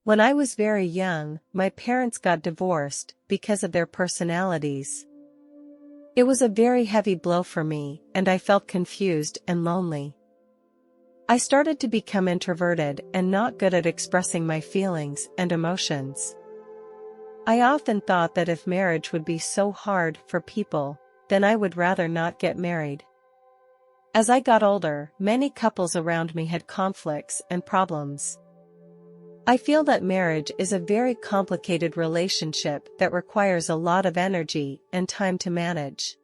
When I was very young, my parents got divorced because of their personalities. It was a very heavy blow for me, and I felt confused and lonely. I started to become introverted and not good at expressing my feelings and emotions. I often thought that if marriage would be so hard for people, then I would rather not get married. As I got older, many couples around me had conflicts and problems. I feel that marriage is a very complicated relationship that requires a lot of energy and time to manage.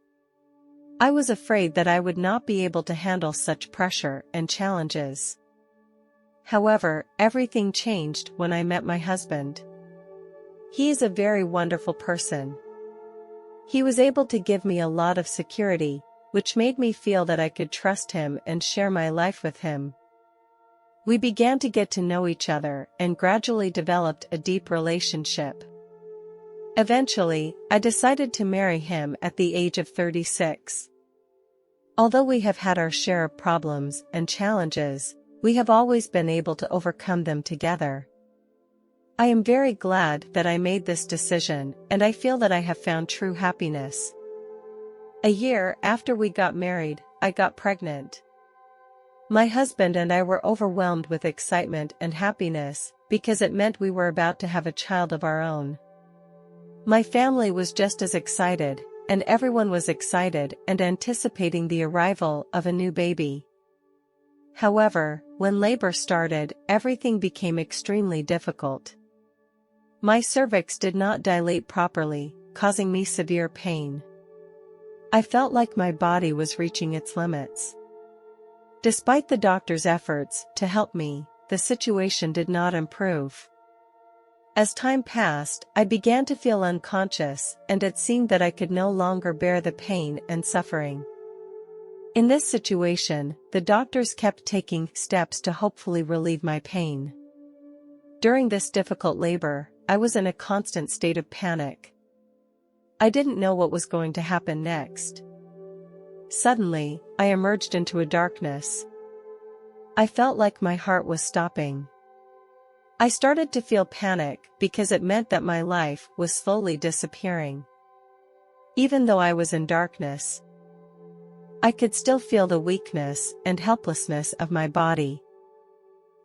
I was afraid that I would not be able to handle such pressure and challenges. However, everything changed when I met my husband. He is a very wonderful person. He was able to give me a lot of security, which made me feel that I could trust him and share my life with him. We began to get to know each other and gradually developed a deep relationship. Eventually, I decided to marry him at the age of 36. Although we have had our share of problems and challenges, we have always been able to overcome them together. I am very glad that I made this decision, and I feel that I have found true happiness. A year after we got married, I got pregnant. My husband and I were overwhelmed with excitement and happiness, because it meant we were about to have a child of our own. My family was just as excited, and everyone was excited and anticipating the arrival of a new baby. However, when labor started, everything became extremely difficult. My cervix did not dilate properly, causing me severe pain. I felt like my body was reaching its limits. Despite the doctor's efforts to help me, the situation did not improve. As time passed, I began to feel unconscious, and it seemed that I could no longer bear the pain and suffering. In this situation, the doctors kept taking steps to hopefully relieve my pain. During this difficult labor, I was in a constant state of panic. I didn't know what was going to happen next. Suddenly, I emerged into a darkness. I felt like my heart was stopping. I started to feel panic because it meant that my life was slowly disappearing. Even though I was in darkness, I could still feel the weakness and helplessness of my body.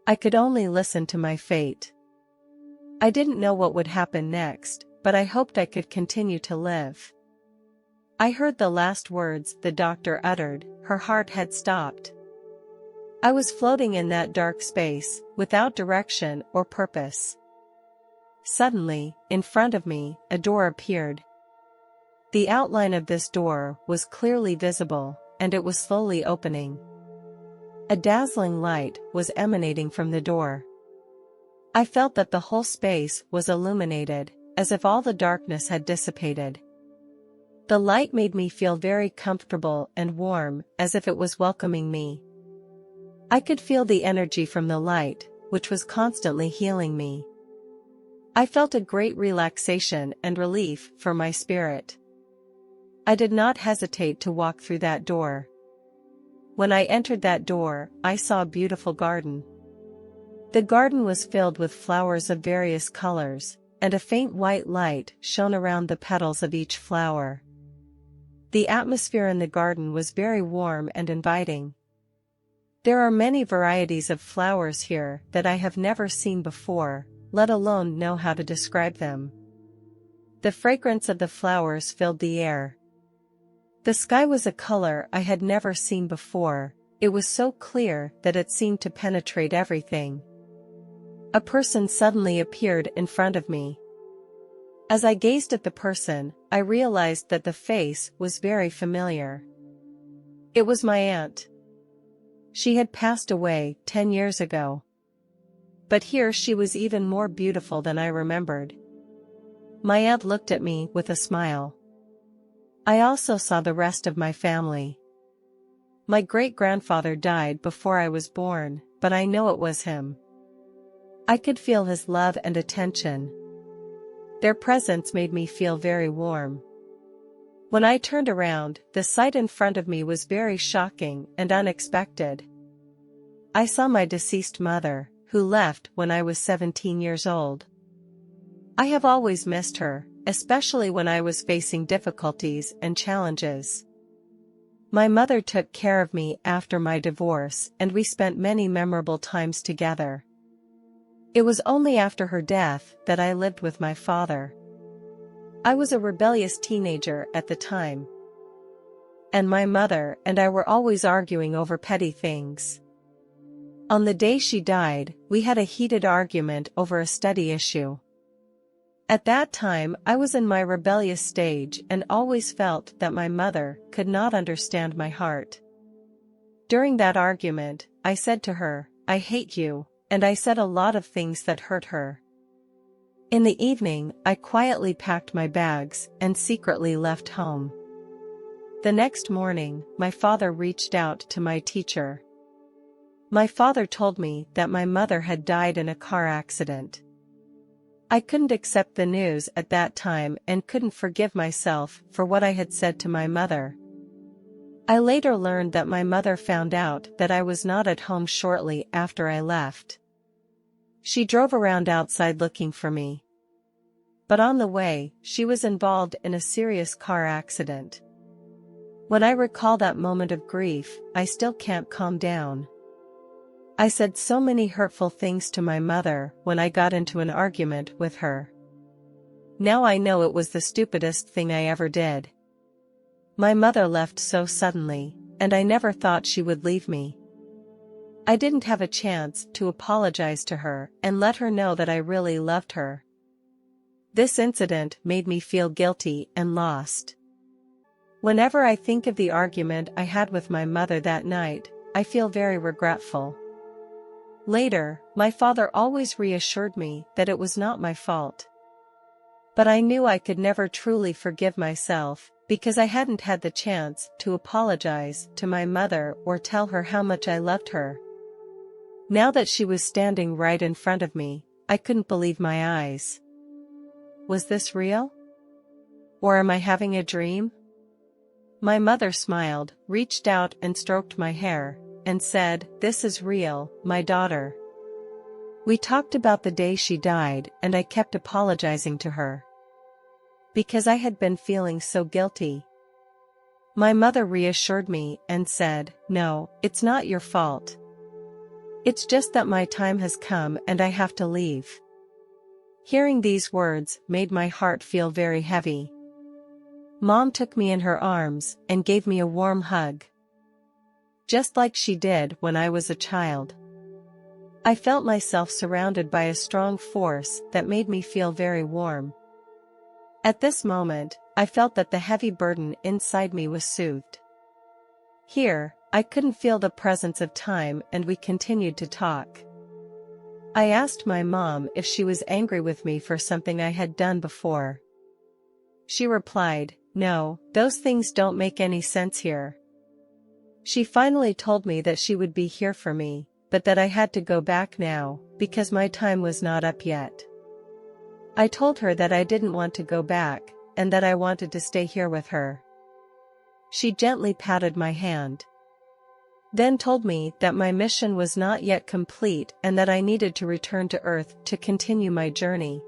I could only listen to my fate. I didn't know what would happen next, but I hoped I could continue to live. I heard the last words the doctor uttered. Her heart had stopped. I was floating in that dark space, without direction or purpose. Suddenly, in front of me, a door appeared. The outline of this door was clearly visible, and it was slowly opening. A dazzling light was emanating from the door. I felt that the whole space was illuminated, as if all the darkness had dissipated. The light made me feel very comfortable and warm, as if it was welcoming me. I could feel the energy from the light, which was constantly healing me. I felt a great relaxation and relief for my spirit. I did not hesitate to walk through that door. When I entered that door, I saw a beautiful garden. The garden was filled with flowers of various colors, and a faint white light shone around the petals of each flower. The atmosphere in the garden was very warm and inviting. There are many varieties of flowers here that I have never seen before, let alone know how to describe them. The fragrance of the flowers filled the air. The sky was a color I had never seen before. It was so clear that it seemed to penetrate everything. A person suddenly appeared in front of me. As I gazed at the person, I realized that the face was very familiar. It was my aunt. She had passed away 10 years ago. But here she was even more beautiful than I remembered. My aunt looked at me with a smile. I also saw the rest of my family. My great-grandfather died before I was born, but I know it was him. I could feel his love and attention. Their presence made me feel very warm. When I turned around, the sight in front of me was very shocking and unexpected. I saw my deceased mother, who left when I was 17 years old. I have always missed her, especially when I was facing difficulties and challenges. My mother took care of me after my divorce, and we spent many memorable times together. It was only after her death that I lived with my father. I was a rebellious teenager at the time, and my mother and I were always arguing over petty things. On the day she died, we had a heated argument over a study issue. At that time, I was in my rebellious stage and always felt that my mother could not understand my heart. During that argument, I said to her, "I hate you," and I said a lot of things that hurt her. In the evening, I quietly packed my bags and secretly left home. The next morning, my father reached out to my teacher. My father told me that my mother had died in a car accident. I couldn't accept the news at that time and couldn't forgive myself for what I had said to my mother. I later learned that my mother found out that I was not at home shortly after I left. She drove around outside looking for me. But on the way, she was involved in a serious car accident. When I recall that moment of grief, I still can't calm down. I said so many hurtful things to my mother when I got into an argument with her. Now I know it was the stupidest thing I ever did. My mother left so suddenly, and I never thought she would leave me. I didn't have a chance to apologize to her and let her know that I really loved her. This incident made me feel guilty and lost. Whenever I think of the argument I had with my mother that night, I feel very regretful. Later, my father always reassured me that it was not my fault. But I knew I could never truly forgive myself, because I hadn't had the chance to apologize to my mother or tell her how much I loved her. Now that she was standing right in front of me, I couldn't believe my eyes. Was this real? Or am I having a dream? My mother smiled, reached out and stroked my hair, and said, "This is real, my daughter." We talked about the day she died, and I kept apologizing to her, because I had been feeling so guilty. My mother reassured me and said, "No, it's not your fault. It's just that my time has come and I have to leave." Hearing these words made my heart feel very heavy. Mom took me in her arms and gave me a warm hug, just like she did when I was a child. I felt myself surrounded by a strong force that made me feel very warm. At this moment, I felt that the heavy burden inside me was soothed. Here, I couldn't feel the presence of time, and we continued to talk. I asked my mom if she was angry with me for something I had done before. She replied, "No, those things don't make any sense here." She finally told me that she would be here for me, but that I had to go back now, because my time was not up yet. I told her that I didn't want to go back, and that I wanted to stay here with her. She gently patted my hand, then told me that my mission was not yet complete and that I needed to return to Earth to continue my journey.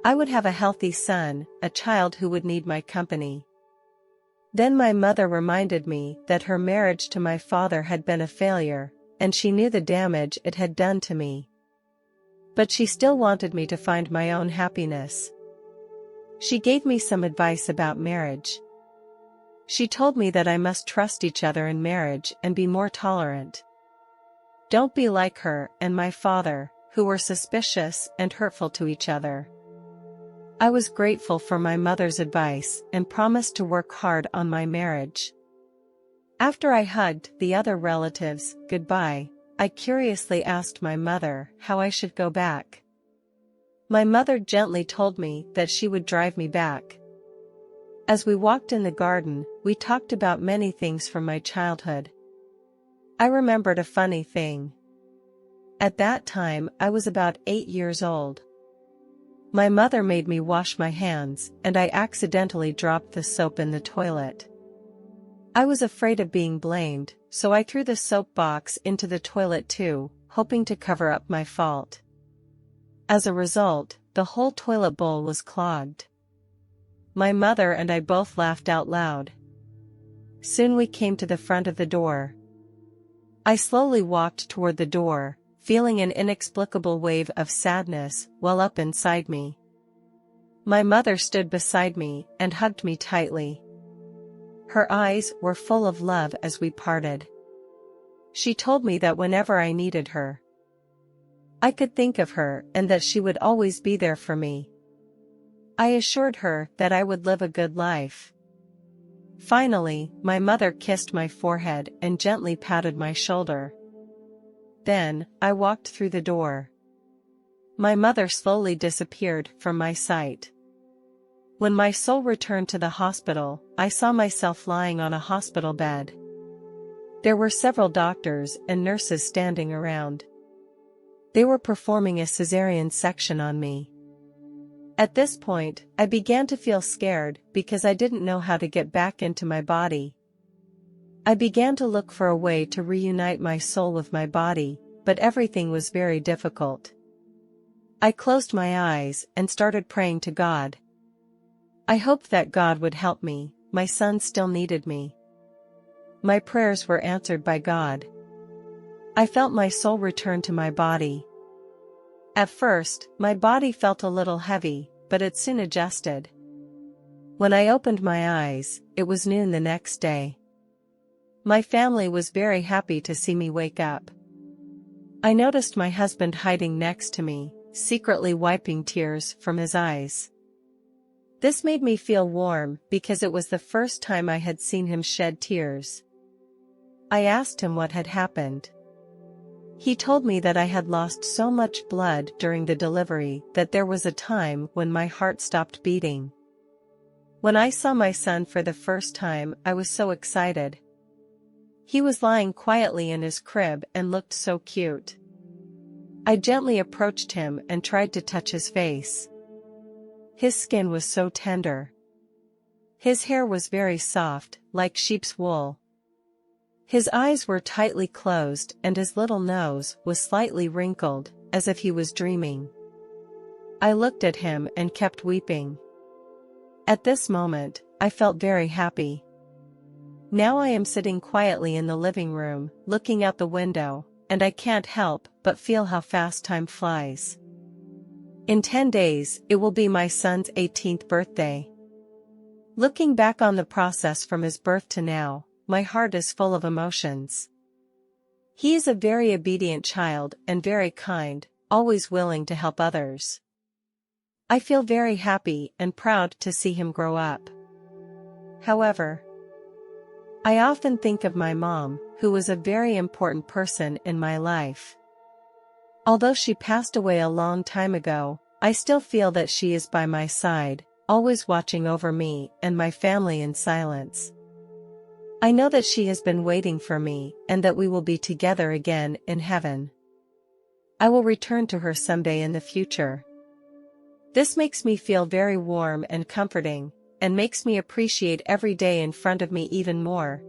I would have a healthy son, a child who would need my company. Then my mother reminded me that her marriage to my father had been a failure, and she knew the damage it had done to me. But she still wanted me to find my own happiness. She gave me some advice about marriage. She told me that I must trust each other in marriage and be more tolerant. Don't be like her and my father, who were suspicious and hurtful to each other. I was grateful for my mother's advice and promised to work hard on my marriage. After I hugged the other relatives goodbye, I curiously asked my mother how I should go back. My mother gently told me that she would drive me back. As we walked in the garden, we talked about many things from my childhood. I remembered a funny thing. At that time, I was about 8 years old. My mother made me wash my hands, and I accidentally dropped the soap in the toilet. I was afraid of being blamed, so I threw the soap box into the toilet too, hoping to cover up my fault. As a result, the whole toilet bowl was clogged. My mother and I both laughed out loud. Soon we came to the front of the door. I slowly walked toward the door, feeling an inexplicable wave of sadness well up inside me. My mother stood beside me and hugged me tightly. Her eyes were full of love as we parted. She told me that whenever I needed her, I could think of her and that she would always be there for me. I assured her that I would live a good life. Finally, my mother kissed my forehead and gently patted my shoulder. Then, I walked through the door. My mother slowly disappeared from my sight. When my soul returned to the hospital, I saw myself lying on a hospital bed. There were several doctors and nurses standing around. They were performing a cesarean section on me. At this point, I began to feel scared because I didn't know how to get back into my body. I began to look for a way to reunite my soul with my body, but everything was very difficult. I closed my eyes and started praying to God. I hoped that God would help me. My son still needed me. My prayers were answered by God. I felt my soul return to my body. At first, my body felt a little heavy, but it soon adjusted. When I opened my eyes, it was noon the next day. My family was very happy to see me wake up. I noticed my husband hiding next to me, secretly wiping tears from his eyes. This made me feel warm because it was the first time I had seen him shed tears. I asked him what had happened. He told me that I had lost so much blood during the delivery that there was a time when my heart stopped beating. When I saw my son for the first time, I was so excited. He was lying quietly in his crib and looked so cute. I gently approached him and tried to touch his face. His skin was so tender. His hair was very soft, like sheep's wool. His eyes were tightly closed and his little nose was slightly wrinkled, as if he was dreaming. I looked at him and kept weeping. At this moment, I felt very happy. Now I am sitting quietly in the living room, looking out the window, and I can't help but feel how fast time flies. In 10 days, it will be my son's 18th birthday. Looking back on the process from his birth to now, my heart is full of emotions. He is a very obedient child and very kind, always willing to help others. I feel very happy and proud to see him grow up. However, I often think of my mom, who was a very important person in my life. Although she passed away a long time ago, I still feel that she is by my side, always watching over me and my family in silence. I know that she has been waiting for me and that we will be together again in heaven. I will return to her someday in the future. This makes me feel very warm and comforting, and makes me appreciate every day in front of me even more,